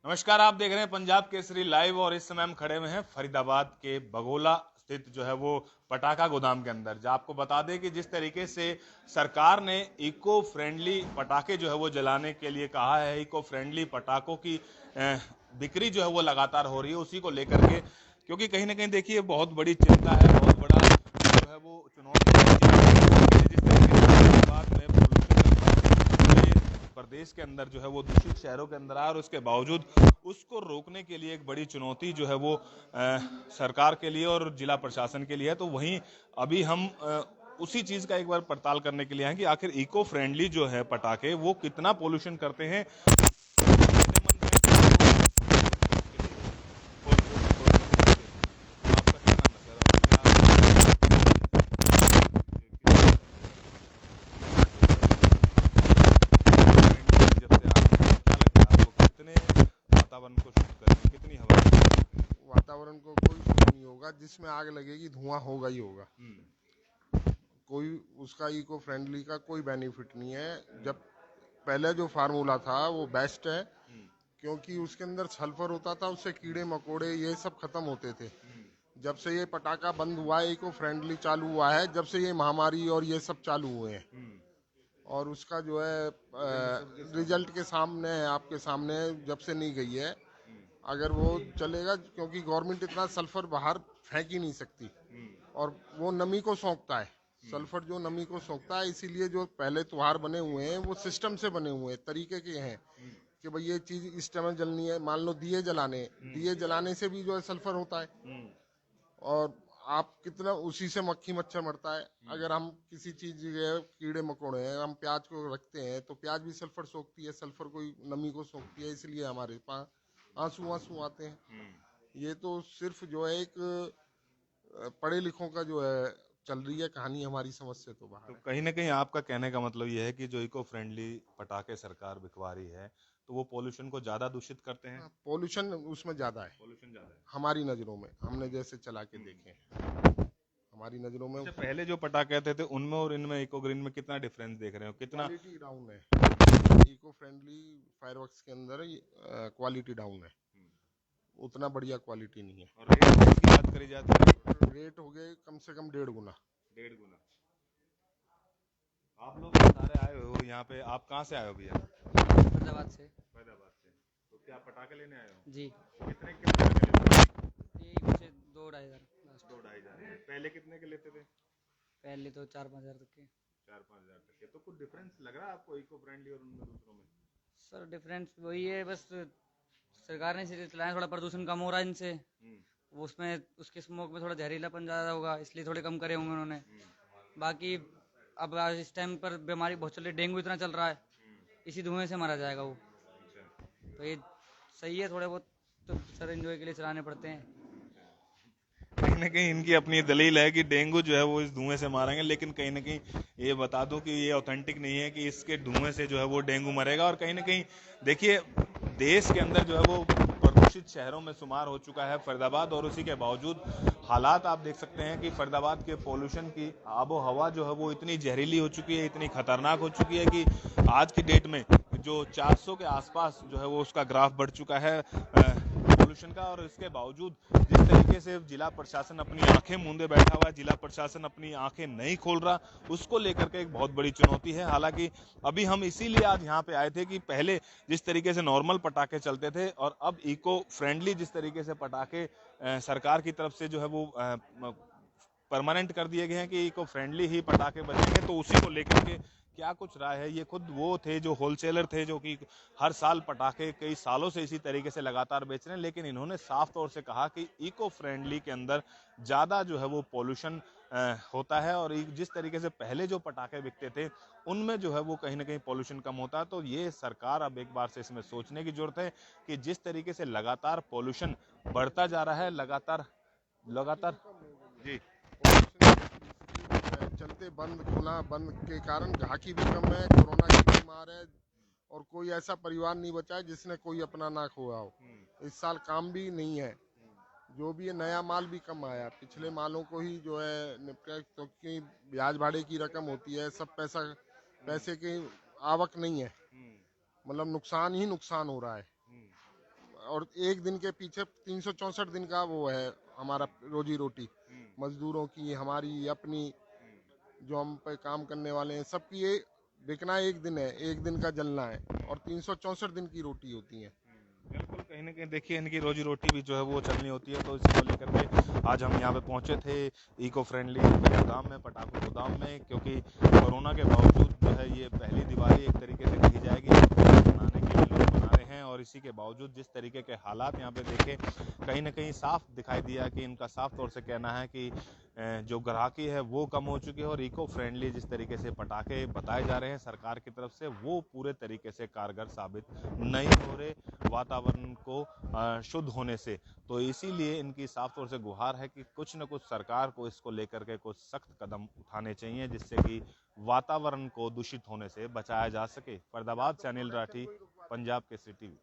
नमस्कार, आप देख रहे हैं पंजाब केसरी लाइव और इस समय हम खड़े हुए हैं फरीदाबाद के बगोला स्थित जो है वो पटाखा गोदाम के अंदर। जो आपको बता दें कि जिस तरीके से सरकार ने इको फ्रेंडली पटाखे जो है वो जलाने के लिए कहा है, इको फ्रेंडली पटाखों की बिक्री जो है वो लगातार हो रही है, उसी को लेकर के, क्योंकि कहीं ना कहीं देखिए बहुत बड़ी चिंता है, बहुत बड़ा जो है वो चुनौती है। जिस तरीके से फरीदाबाद में प्रदेश के अंदर जो है वो दूषित शहरों के अंदर आया और उसके बावजूद उसको रोकने के लिए एक बड़ी चुनौती जो है वो सरकार के लिए और जिला प्रशासन के लिए है। तो वहीं अभी हम उसी चीज का एक बार पड़ताल करने के लिए हैं कि आखिर इको फ्रेंडली जो है पटाखे वो कितना पोल्यूशन करते हैं। वातावरण को शुद्ध करेंगे, कितनी हवा? वातावरण को कोई सुख नहीं होगा, जिसमें आग लगेगी धुआं होगा ही होगा। कोई उसका इको फ्रेंडली का कोई बेनिफिट नहीं है। जब पहले जो फार्मूला था वो बेस्ट है, क्योंकि उसके अंदर सल्फर होता था, उससे कीड़े मकोड़े ये सब खत्म होते थे। जब से ये पटाखा बंद हुआ है, इको फ्रेंडली चालू हुआ है, जब से ये महामारी और ये सब चालू हुए हैं, और उसका जो है रिजल्ट के सामने है, आपके सामने है, जब से नहीं गई है। अगर वो चलेगा, क्योंकि गवर्नमेंट इतना सल्फर बाहर फेंक ही नहीं सकती, और वो नमी को सोखता है। सल्फर जो नमी को सोखता है, इसीलिए जो पहले त्योहार बने हुए हैं वो सिस्टम से बने हुए हैं, तरीके के हैं कि भाई ये चीज इस टाइम जलनी है। मान लो दिए जलाने, दिए जलाने से भी जो है सल्फर होता है, और आप कितना उसी से मक्खी मच्छर मरता है। अगर हम किसी चीज के कीड़े मकोड़े हैं, हम प्याज को रखते हैं तो प्याज भी सल्फर सोखती है, सल्फर कोई नमी को सोखती है, इसलिए हमारे पास आंसू आंसू आते हैं। ये तो सिर्फ जो है एक पढ़े लिखों का जो है चल रही है कहानी, हमारी समझ से तो तो बाहर है। कहीं ना कहीं आपका कहने का मतलब ये है कि जो इको फ्रेंडली पटाखे सरकार बिकवा रही है तो वो पोल्यूशन को ज्यादा दूषित करते हैं। पॉल्यूशन उसमें ज्यादा है पोल्यूशन ज्यादा है। हमारी नजरों में, हमने जैसे चला के हम्म। देखे हैं, हमारी नजरों में अच्छा, पहले जो पटाखे आते थे उनमें और इनमें इको ग्रीन में कितना डिफरेंस देख रहे हो, कितना? क्वालिटी डाउन है। इको फ्रेंडली फायरवर्क्स के अंदर क्वालिटी डाउन है, उतना बढ़िया क्वालिटी नहीं है। और रेट की बात करी जाए तो रेट हो गए कम से कम 1.5 गुना। 1.5 गुना। आप लोग सारे आए हो यहाँ पे, आप कहाँ से आए हो भैया? फरीदाबाद से। फरीदाबाद से। तो क्या पटाखे लेने आए हो? जी। कितने के पटाखे लेते हो? यही कुछ 2-2.5 हज़ार लास्ट। 2-2.5 हजार। पहले कितने के लेते थे? पहले तो 4-5 हज़ार तक के। 4-5 हजार तक के। तो कुछ डिफरेंस लग रहा है आपको इको फ्रेंडली और उनमें दूसरों में? सर डिफरेंस वही है, बस सरकार ने इसे चलाया, थोड़ा प्रदूषण कम हो रहा है इनसे। वो उसमें उसके स्मोक में थोड़ा जहरीलापन ज़्यादा होगा, इसलिए थोड़े कम करे होंगे उन्होंने। बाकी अब आज इस टाइम पर बीमारी बहुत चल रही है, डेंगू इतना चल रहा है, इसी धुएं से मारा जाएगा वो। तो ये सही है, थोड़े बहुत तो सर एंजॉय के लिए चलाने पड़ते हैं। कहीं ना कहीं इनकी अपनी दलील है कि डेंगू जो है वो इस धुएं से मारेंगे, लेकिन कहीं ना कहीं ये बता दूं कि ये ऑथेंटिक नहीं है कि इसके धुएं से जो है वो डेंगू मरेगा। और कहीं ना कहीं देखिए, देश के अंदर जो है वो प्रदूषित शहरों में शुमार हो चुका है फरीदाबाद, और उसी के बावजूद हालात आप देख सकते हैं कि फरीदाबाद के पोल्यूशन की आबो हवा जो है वो इतनी जहरीली हो चुकी है, इतनी खतरनाक हो चुकी है कि आज की डेट में जो 400 के आसपास जो है वो उसका ग्राफ बढ़ चुका है पोल्यूशन का। और इसके बावजूद जिस तरीके से जिला प्रशासन अपनी आंखें मूंदे बैठा हुआ है, जिला प्रशासन अपनी आंखें नहीं खोल रहा, उसको लेकर के एक बहुत बड़ी चुनौती है। हालांकि अभी हम इसीलिए आज यहाँ पे आए थे कि पहले जिस तरीके से नॉर्मल पटाखे चलते थे और अब इको फ्रेंडली जिस तरीके से पटाखे सरकार की तरफ से जो है वो परमानेंट कर दिए गए हैं कि इको फ्रेंडली ही पटाखे बजेंगे, तो उसी को लेकर के क्या कुछ राय है? ये खुद वो थे जो होलसेलर थे, जो कि हर साल पटाखे कई सालों से इसी तरीके से लगातार बेच रहे हैं, लेकिन इन्होंने साफ तौर से कहा कि इको फ्रेंडली के अंदर ज्यादा जो है वो पोल्यूशन होता है, और जिस तरीके से पहले जो पटाखे बिकते थे उनमें जो है वो कहीं ना कहीं पोल्यूशन कम होता है। तो ये सरकार अब एक बार से इसमें सोचने की जरूरत है कि जिस तरीके से लगातार पोल्यूशन बढ़ता जा रहा है, लगातार लगातार। जी। चलते बंद खुला बंद के कारण ग्राहकी भी कम है, कोरोना की बीमार है, और कोई ऐसा परिवार नहीं बचा है जिसने कोई अपना ना खोया हो। इस साल काम भी नहीं है, जो भी है नया माल भी कम आया, पिछले मालों को ही जो है निपटा, क्योंकि ब्याज भाड़े की रकम होती है, सब पैसे की आवक नहीं है, मतलब नुकसान ही नुकसान हो रहा है। और एक दिन के पीछे 364 दिन का वो है हमारा रोजी रोटी, मजदूरों की, हमारी, अपनी, जो हम पे काम करने वाले हैं, सबकी ये बिकना एक दिन है, एक दिन का जलना है, और 364 दिन की रोटी होती है। बिल्कुल, कहीं न कहीं देखिए इनकी रोजी रोटी भी जो है वो चलनी होती है, तो इसी को लेकर के आज हम यहाँ पे पहुँचे थे इको फ्रेंडली गोदाम में, पटाखा गोदाम में, क्योंकि कोरोना के बावजूद जो है ये पहली दिवाली एक तरीके से कही जाएगी मनाने के लिए लोग मना रहे हैं, और इसी के बावजूद जिस तरीके के हालात यहाँ पे देखे, कहीं न कहीं साफ दिखाई दिया कि इनका साफ तौर से कहना है कि जो ग्राहकी है वो कम हो चुकी है, और इको फ्रेंडली जिस तरीके से पटाखे बताए जा रहे हैं सरकार की तरफ से, वो पूरे तरीके से कारगर साबित नहीं हो रहे वातावरण को शुद्ध होने से। तो इसीलिए इनकी साफ तौर से गुहार है कि कुछ न कुछ सरकार को इसको लेकर के कुछ सख्त कदम उठाने चाहिए, जिससे कि वातावरण को दूषित होने से बचाया जा सके। फरीदाबाद से अनिल राठी, पंजाब केसरी टीवी।